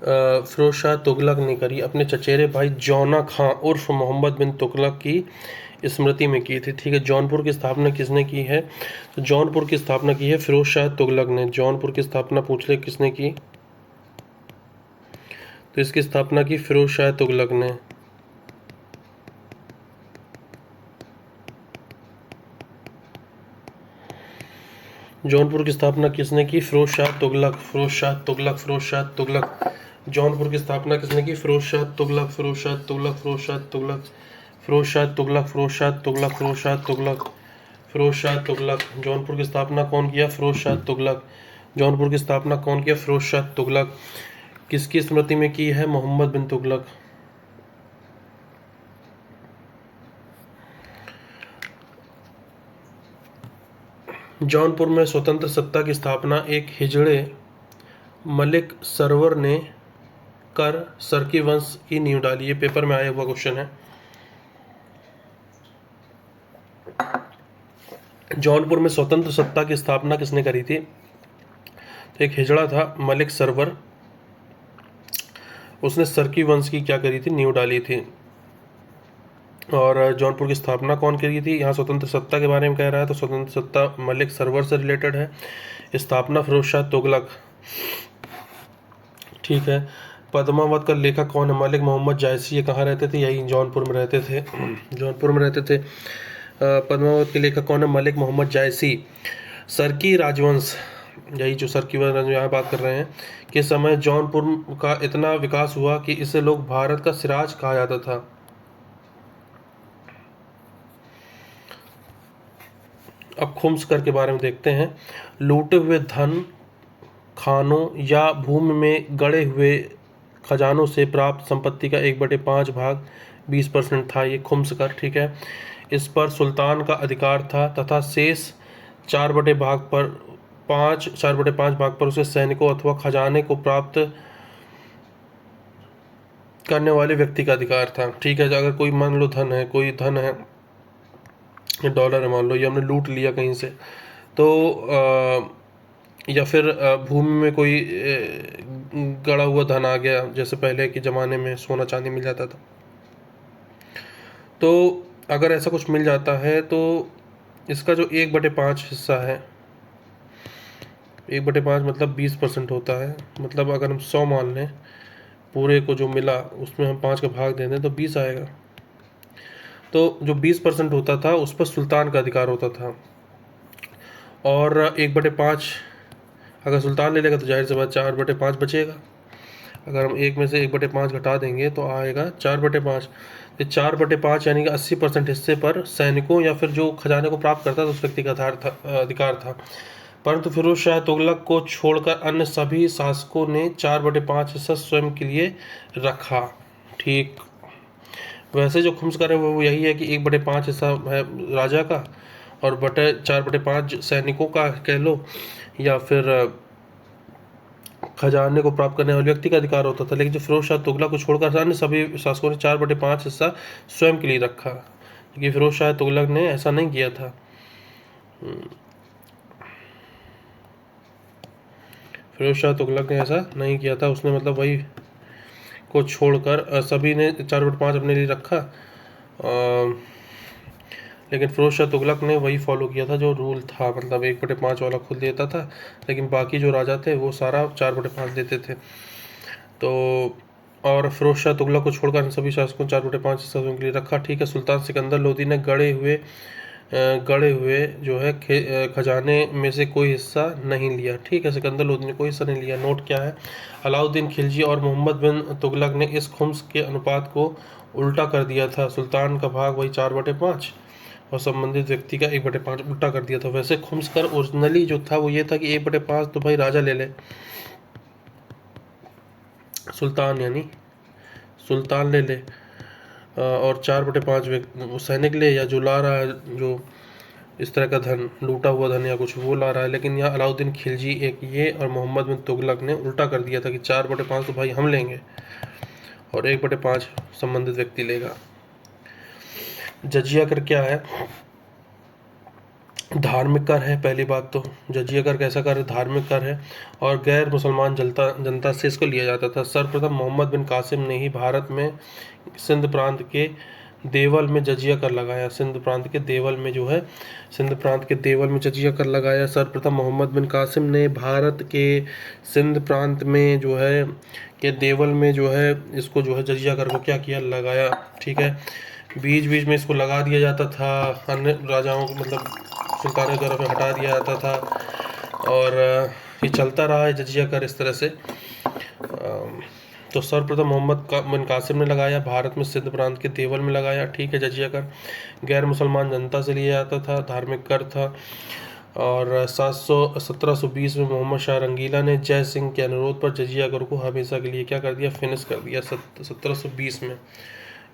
फिरोज शाह तुगलक ने करी अपने चचेरे भाई जौना खां उर्फ मोहम्मद बिन तुगलक की स्मृति में की थी। ठीक है, जौनपुर की स्थापना किसने की है? तो जौनपुर की स्थापना की है फिरोज शाह तुगलक ने। जौनपुर की स्थापना पूछ ले किसने की, तो इसकी स्थापना की फिरोज शाह तुगलक ने। जौनपुर की स्थापना किसने की? फिरोज शाह तुगलक। फिरोज शाह तुगलक, फिरोज शाह तुगलक। जौनपुर की स्थापना किसने की? फिरोज शाह तुगलक, फिरोज शाह तुगलक, फिरोज शाह तुगलक, फिरोज शाह तुगलक, फिरोज शाह तुगलक, फिरोज शाह तुगलक, फिरोज शाह तुगलक। जौनपुर की स्थापना कौन किया? फिरोज शाह तुगलक। जौनपुर की स्थापना कौन किया? फिरोज शाह तुगलक। किसकी स्मृति में की है? मोहम्मद बिन तुगलक। जौनपुर में स्वतंत्र सत्ता की स्थापना एक हिजड़े मलिक सरवर ने कर सरकी वंश की नींव डाली। ये पेपर में आया हुआ क्वेश्चन है। जौनपुर में स्वतंत्र सत्ता की स्थापना किसने करी थी? तो एक हिजड़ा था मलिक सरवर, उसने सरकी वंश की क्या करी थी? नींव डाली थी। और जौनपुर की स्थापना कौन करी थी? यहाँ स्वतंत्र सत्ता के बारे में कह रहा है, तो स्वतंत्र सत्ता मलिक सरवर से रिलेटेड है। स्थापना फिरोज शाह तुगलक। ठीक है। पद्मावत का लेखक कौन है? मलिक मोहम्मद जायसी। ये कहाँ रहते थे? यही जौनपुर में रहते थे। जौनपुर में रहते थे। पद्मावत के लेखक कौन है? मलिक मोहम्मद जायसी। सरकी राजवंश, यही जो सरकी राजवंश यहाँ बात कर रहे हैं, कि समय जौनपुर का इतना विकास हुआ कि इसे लोग भारत का सिराज कहा जाता था। अब खुम्सकर के बारे में देखते हैं। लूटे हुए धन, खानों या भूमि में गड़े हुए खजानों से प्राप्त संपत्ति का 1/5 भाग 20% था। ये खुम्सकर। ठीक है। इस पर सुल्तान का अधिकार था तथा शेष 4/5 भाग पर उसे सैनिकों अथवा खजाने को प्राप्त करने वाले व्यक्ति का अधिकार था। ठीक है। अगर कोई मान लो धन है, कोई धन है, डॉलर है मान लो, ये हमने लूट लिया कहीं से, तो या फिर भूमि में कोई गड़ा हुआ धन आ गया, जैसे पहले के ज़माने में सोना चांदी मिल जाता था, तो अगर ऐसा कुछ मिल जाता है तो इसका जो 1/5 हिस्सा है, 1/5 मतलब 20% होता है। मतलब अगर हम 100 मान लें, पूरे को जो मिला उसमें हम 5 का भाग दे दें तो 20 आएगा। तो जो 20% होता था उस पर सुल्तान का अधिकार होता था। और 1/5 अगर सुल्तान ले लेगा तो जाहिर सी बात 4/5 बचेगा। अगर हम एक में से 1/5 घटा देंगे तो आएगा 4/5। तो 4/5 यानी कि 80% हिस्से पर सैनिकों या फिर जो खजाने को प्राप्त करता था उस व्यक्ति का अधिकार था। परंतु फिरोज शाह तुगलक को छोड़कर अन्य सभी शासकों ने 4/5 हिस्सा स्वयं के लिए रखा। ठीक। वैसे जो खुम्सकर है वो यही है कि 1/5 हिस्सा है राजा का और 4/5 सैनिकों का कह लो, या फिर खजाने को प्राप्त करने वाले व्यक्ति का अधिकार होता था। लेकिन जो फिरोज शाह तुगलक को छोड़कर अन्य सभी शासकों ने 4/5 हिस्सा स्वयं के लिए रखा, क्योंकि फिरोज शाह तुगलक ने ऐसा नहीं किया था। फिरोज शाह तुगलक ने ऐसा नहीं किया था, उसने मतलब वही को छोड़कर सभी ने 4/5 अपने लिए रखा। लेकिन फिरोज शाह तुगलक ने वही फॉलो किया था जो रूल था, मतलब 1/5 वाला खुद देता था, लेकिन बाकी जो राजा थे वो सारा 4/5 देते थे। तो और फिरोज शाह तुगलक को छोड़कर सभी शासकों 4/5 हिस्सा के लिए रखा। ठीक है। सुल्तान सिकंदर लोदी ने गड़े हुए जो है खजाने में से कोई हिस्सा नहीं लिया। ठीक है। सिकंदर लोदी ने कोई हिस्सा नहीं लिया। नोट क्या है? अलाउद्दीन खिलजी और मोहम्मद बिन तुगलक ने इस खुम्स के अनुपात को उल्टा कर दिया था। सुल्तान का भाग वही 4/5 और संबंधित व्यक्ति का 1/5 उल्टा कर दिया था। वैसे खुम्सकर ओरिजिनली जो था वो ये था कि 1/5 तो भाई राजा ले ले, सुल्तान यानी सुल्तान ले ले, और 4/5 सैनिक ले, या जो ला रहा है जो इस तरह का धन, लूटा हुआ धन या कुछ, वो ला रहा है। लेकिन यहाँ अलाउद्दीन खिलजी एक ये और मोहम्मद बिन तुगलक ने उल्टा कर दिया था कि 4/5 तो भाई हम लेंगे और 1/5 संबंधित व्यक्ति लेगा। जजिया कर क्या है? धार्मिक कर है। पहली बात तो जजिया कर कैसा कर है? धार्मिक कर है और गैर मुसलमान जनता से इसको लिया जाता था। सर्वप्रथम मोहम्मद बिन कासिम ने ही भारत में सिंध प्रांत के देवल में जजिया कर लगाया। सिंध प्रांत के देवल में जो है, सिंध प्रांत के देवल में जजिया कर लगाया। सर्वप्रथम मोहम्मद बिन कासिम ने भारत के सिंध प्रांत में जो है के देवल में जो है इसको जो है जजिया कर को क्या किया? लगाया। ठीक है, बीच बीच में इसको लगा दिया जाता था, अन्य राजाओं को मतलब सुल्तानों की तरफ हटा दिया जाता था और ये चलता रहा है जजिया कर इस तरह से। तो सर्वप्रथम मोहम्मद बिन कासिम ने लगाया, भारत में सिंध प्रांत के देवल में लगाया। ठीक है, जजिया कर गैर मुसलमान जनता से लिया जाता था, धार्मिक कर था। और 1720 में मोहम्मद शाह रंगीला ने जय सिंह के अनुरोध पर जजिया कर को हमेशा के लिए क्या कर दिया? फिनिश कर दिया 1720 में।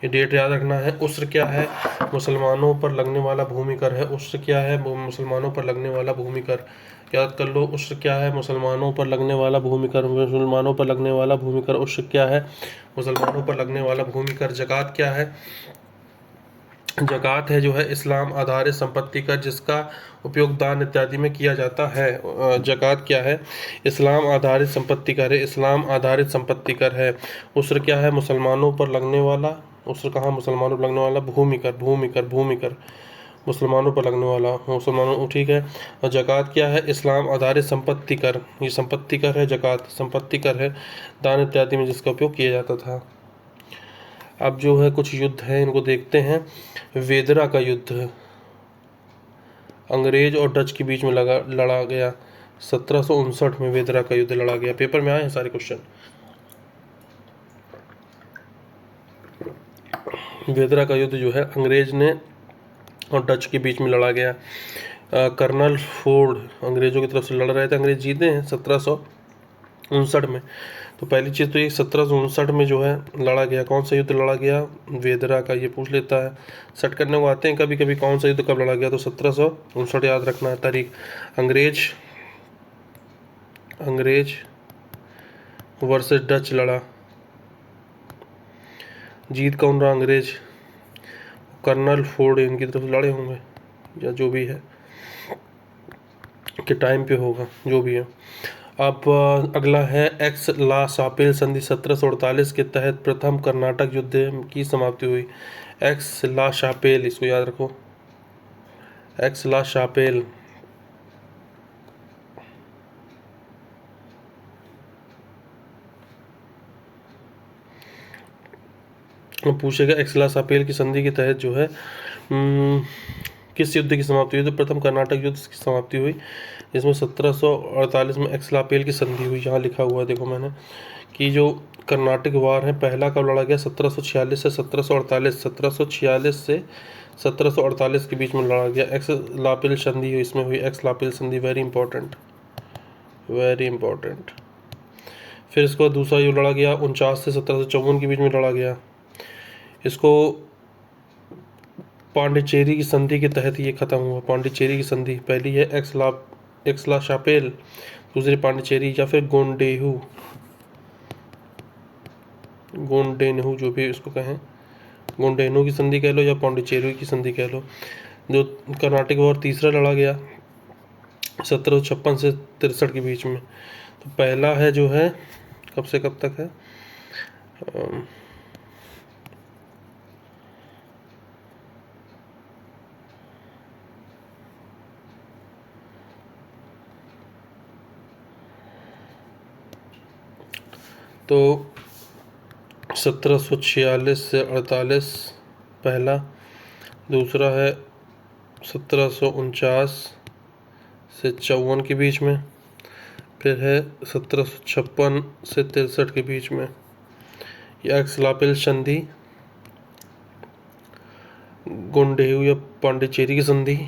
ये डेट याद रखना है। उस्र क्या है? मुसलमानों पर लगने वाला भूमि कर है। उस्र क्या है? मुसलमानों पर लगने वाला भूमि कर। याद कर लो, उस्र क्या है? मुसलमानों पर लगने वाला भूमि कर। मुसलमानों पर लगने वाला भूमि कर। उस्र क्या है? मुसलमानों पर लगने वाला भूमि कर। ज़कात क्या है? ज़कात है जो है इस्लाम आधारित संपत्ति कर, जिसका उपयोग दान इत्यादि में किया जाता है। ज़कात क्या है? इस्लाम आधारित संपत्ति कर है। इस्लाम आधारित संपत्ति कर है। उस्र क्या है? मुसलमानों पर लगने वाला। उस्र कहाँ? मुसलमानों पर लगने वाला भूमि कर। भूमि कर, भूमि कर, मुसलमानों पर लगने वाला मुसलमानों। ठीक है, और ज़कात क्या है? इस्लाम आधारित संपत्ति कर। ये संपत्ति कर है, ज़कात संपत्ति कर है, दान इत्यादि में जिसका उपयोग किया जाता था। अब जो है कुछ युद्ध है, इनको देखते हैं। वेदरा का युद्ध अंग्रेज और डच के बीच में लड़ा गया। 1759 में वेदरा का युद्ध लड़ा गया। पेपर में आए हैं सारे क्वेश्चन। वेदरा का युद्ध जो है अंग्रेज ने और डच के बीच में लड़ा गया। कर्नल फोर्ड अंग्रेजों की तरफ से लड़ रहे थे। अंग्रेज जीते हैं 1759 में। तो पहली चीज़ तो ये 1759 में जो है लड़ा गया। कौन सा युद्ध लड़ा गया? वेदरा का। ये पूछ लेता है, सेट करने को आते हैं कभी कभी, कौन सा युद्ध कब लड़ा गया? तो 1759 याद रखना है तारीख। अंग्रेज वर्सेस डच लड़ा। जीत कौन रहा? अंग्रेज। कर्नल फोर्ड इनकी तरफ से लड़े होंगे या जो भी है के टाइम पे होगा, जो भी है। अब अगला है एक्स ला शापेल संधि 1748 के तहत प्रथम कर्नाटक युद्ध की समाप्ति हुई। एक्स ला शापेल, इसको याद रखो, एक्स ला शापेल। पूछेगा एक्स ला शापेल की संधि के तहत जो है किस युद्ध की समाप्ति हुई? तो प्रथम कर्नाटक युद्ध की समाप्ति हुई, जिसमें 1748 में एक्स ला शापेल की संधि हुई। यहाँ लिखा हुआ है देखो मैंने कि जो कर्नाटक वार है पहला कब लड़ा गया? 1746 से 1748। 1746 से 1748 के बीच में लड़ा गया। एक्स लापेल संधि इसमें हुई। एक्स लापेल संधि वेरी इंपॉर्टेंट, वेरी इंपॉर्टेंट। फिर इसके बाद दूसरा युद्ध लड़ा गया 49 से 1754 के बीच में लड़ा गया। इसको पांडिचेरी की संधि के तहत ये खत्म हुआ। पांडिचेरी की संधि पहली है एक्स ला शापेल, दूसरी पांडिचेरी या फिर गोंडेनहू जो भी इसको कहें, गोंडेनहू की संधि कह लो या पांडिचेरी की संधि कह लो। जो कर्नाटक वार तीसरा लड़ा गया 1756 से 63 के बीच में। तो पहला है जो है कब से कब तक है? तो 1746 से 48 पहला, दूसरा है 1749 से 54 के बीच में, फिर है 1756 से 63 के बीच में। यह एक्स लापेल संधि, गोंडेहू या पांडिचेरी की संधि,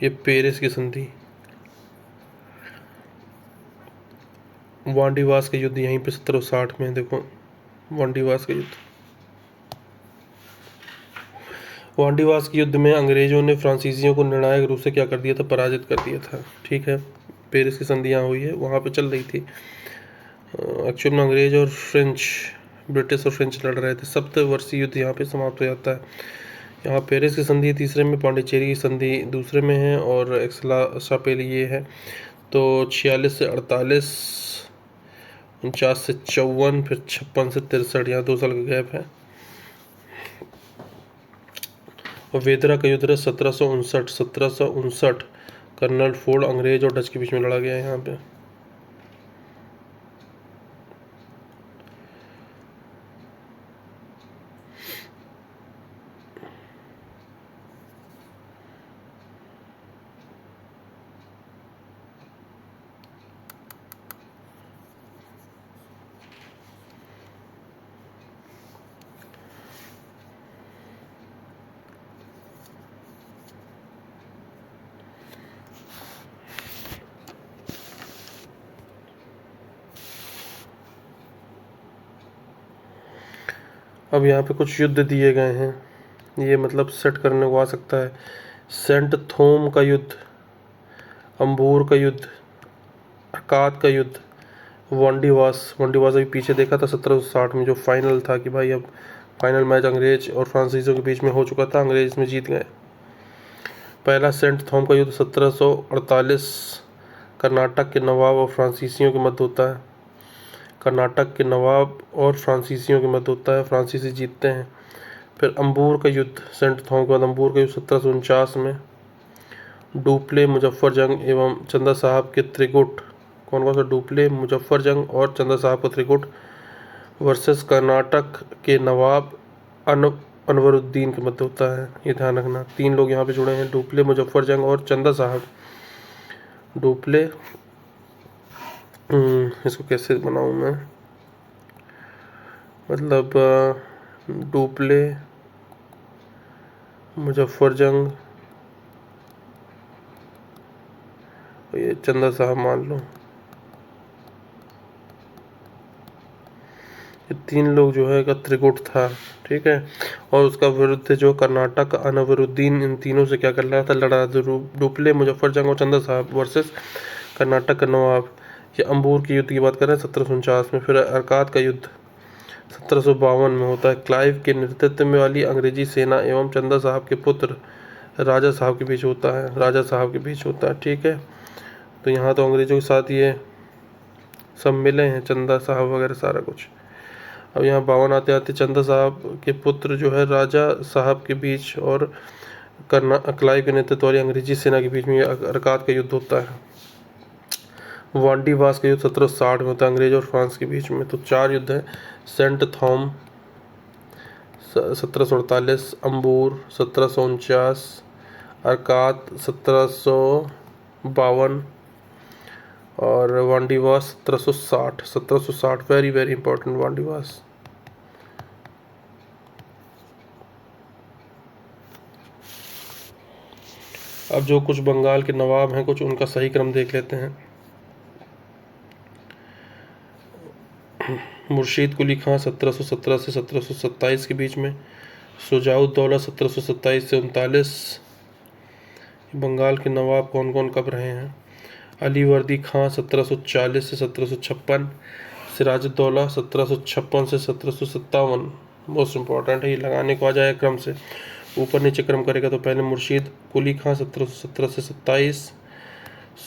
ये पेरिस की संधि। वांडीवास का युद्ध यहीं पे 1760 में, देखो वांडीवास का युद्ध। वांडीवास के युद्ध में अंग्रेजों ने फ्रांसीसियों को निर्णायक रूप से क्या कर दिया था? पराजित कर दिया था। ठीक है, पेरिस की संधि यहाँ हुई है, वहाँ पे चल रही थी। एक्चुअल में अंग्रेज और फ्रेंच, ब्रिटिश और फ्रेंच लड़ रहे थे। सप्तवर्षीय युद्ध यहाँ पे समाप्त हो जाता है। यहाँ पेरिस की संधि तीसरे में, पांडिचेरी की संधि दूसरे में है, और एक्सला शापेल ये है। तो 46 से 48, 49 से 54, फिर 56 से 63, यहाँ 2 साल का गैप है। और वेदरा का युद्ध 1759 कर्नल फोर्ड अंग्रेज और डच के बीच में लड़ा गया है यहाँ पे। अब यहाँ पे कुछ युद्ध दिए गए हैं, ये मतलब सेट करने को आ सकता है। सेंट थोम का युद्ध, अम्बूर का युद्ध, अकात का युद्ध, वांडीवास अभी पीछे देखा था 1760 में, जो फाइनल था कि भाई अब फाइनल मैच अंग्रेज और फ्रांसीसियों के बीच में हो चुका था, अंग्रेज इसमें जीत गए। पहला सेंट थॉम का युद्ध 1748 कर्नाटक के नवाब और फ्रांसीसियों के मध्य होता है। कर्नाटक के नवाब और फ्रांसीसियों के मध्य होता है, फ्रांसीसी जीतते हैं। फिर अम्बूर का युद्ध, सेंट थॉम के बाद अम्बूर का युद्ध 1749 में। डुप्ले, मुजफ्फर जंग एवं चंदा साहब के त्रिगुट, कौन कौन सा? डुप्ले, मुजफ्फर जंग और चंदा साहब का त्रिगुट वर्सेस कर्नाटक के नवाब अनवरुद्दीन के मध्य होता है। ये ध्यान रखना, 3 लोग यहाँ पे जुड़े हैं, डुप्ले, मुजफ्फर जंग और चंदा साहब। डुप्ले, इसको कैसे बनाऊँ मैं, मतलब डुप्ले, मुजफ्फर जंग, ये चंदा साहब मान लो, ये 3 लोग जो है का त्रिगुट था, ठीक है। और उसका विरुद्ध जो कर्नाटक अनवरुद्दीन, इन तीनों से क्या कर रहा था, लड़ा। डुप्ले, मुजफ्फर जंग और चंदा साहब वर्सेस कर्नाटक का नवाब। ये अम्बूर के युद्ध की बात कर रहे हैं 1749 में। फिर अरकात का युद्ध 1752 में होता है। क्लाइव के नेतृत्व में वाली अंग्रेजी सेना एवं चंदा साहब के पुत्र राजा साहब के बीच होता है, ठीक है। तो यहाँ तो अंग्रेजों के साथ ये सब मिले हैं, चंदा साहब वगैरह सारा कुछ। अब यहाँ 52 आते आते चंदा साहब के पुत्र जो है राजा साहब के बीच और क्लाइव के नेतृत्व वाली अंग्रेजी सेना के बीच में अरकात का युद्ध होता है। वांडीवास का युद्ध 1760 में होता है, अंग्रेज और फ्रांस के बीच में। तो 4 युद्ध है, सेंट थॉम 1748, अम्बूर 1749, अरकात 1752 और Wandiwash 1760। Very very important Wandiwash. अब जो कुछ बंगाल के नवाब हैं, कुछ उनका सही क्रम देख लेते हैं। मुर्शीद कुली खां 1717 से 1727 के बीच में। शुजाउद्दौला 1727 से 39। बंगाल के नवाब कौन कौन कब रहे हैं? अलीवर्दी खां 1740 से 1756। सिराजुद्दौला 1756 से 1757। मोस्ट इम्पॉर्टेंट है, ये लगाने को आ जाएगा क्रम से, ऊपर नीचे क्रम करेगा। तो पहले मुर्शीद कुली खां 1717 से 27,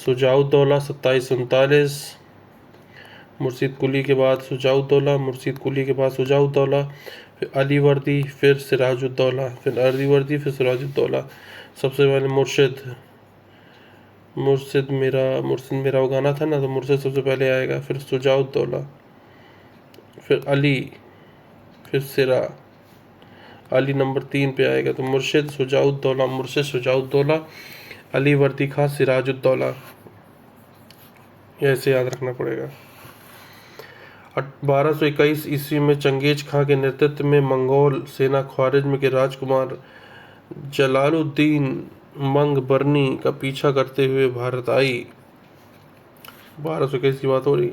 शुजाउद्दौला 27 से 39, मुर्शीद कुली के बाद शुजाउद्दौला, मुर्शीद कुली के बाद शुजाउद्दौला, फिर अलीवर्दी, फिर सिराजुद्दौला, फिर अलीवर्दी, फिर सिराजुद्दौला। सबसे पहले मुर्शिद मेरा वो गाना था ना, तो मुर्शिद सबसे पहले आएगा, फिर शुजाउद्दौला, फिर अली, फिर सिरा, अली नंबर 3 पे आएगा। तो मुर्शिद शुजाउद्दौला, अली वर्दी खां, सिराजुद्दौला, ऐसे याद रखना पड़ेगा। 1221 ईस्वी में चंगेज खां के नेतृत्व में मंगोल सेना ख्वारिज्म के राजकुमार जलालुद्दीन मंगबरनी का पीछा करते हुए भारत आई। 1221 की बात हो रही,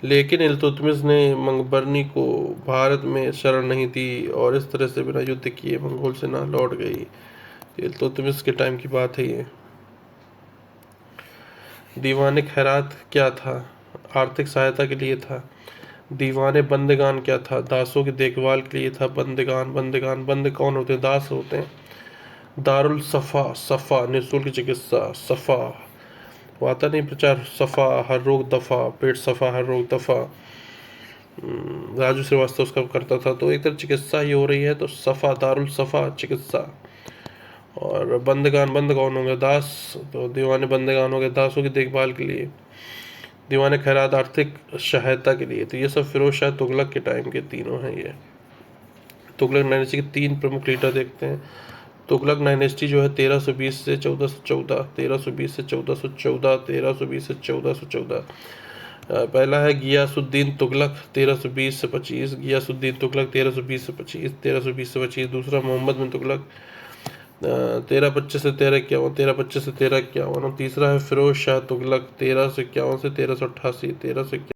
लेकिन इल्तुतमिश ने मंगबरनी को भारत में शरण नहीं दी और इस तरह से बिना युद्ध किए मंगोल सेना लौट गई। इल्तुतमिश के टाइम की बात है ये। दीवान खैरात क्या था? आर्थिक सहायता के लिए था। दीवाने बंदगान क्या था? दासों की देखभाल के लिए था बंदगान। बंदगान, बंद कौन होते हैं? दास होते हैं। दारुल सफ़ा, सफ़ा निःशुल्क चिकित्सा। सफ़ा वो आता नहीं प्रचार, सफ़ा हर रोग दफ़ा, पेट सफ़ा हर रोग दफ़ा। राजू श्रीवास्तव उसका करता था। तो एक तरह चिकित्सा ही हो रही है, तो सफ़ा, दारुल सफ़ा चिकित्सा। और बंदगान, बंद कौन हो गए? दास। तो दीवाने बंदगान हो गए दासों की देखभाल के लिए। दीवाने खैरात आर्थिक सहायता के लिए। तो ये सब फिरोज शाह तुगलक के टाइम के तीनों हैं ये। तुगलक डायनेस्टी के तीन प्रमुख लीडर देखते हैं। तुगलक डायनेस्टी जो है 1320 से 1414, 1320 से 1414, 1320 से 1414। पहला है गियासुद्दीन तुगलक 1320 से 25, गियासुद्दीन तुगलक 1320 से 25, 1320 से 25। दूसरा मोहम्मद बिन तुगलक 1325 से 1351, 1325 से 1351। और तीसरा है फिरोज शाह तुगलक 1351 से 1388, 1351।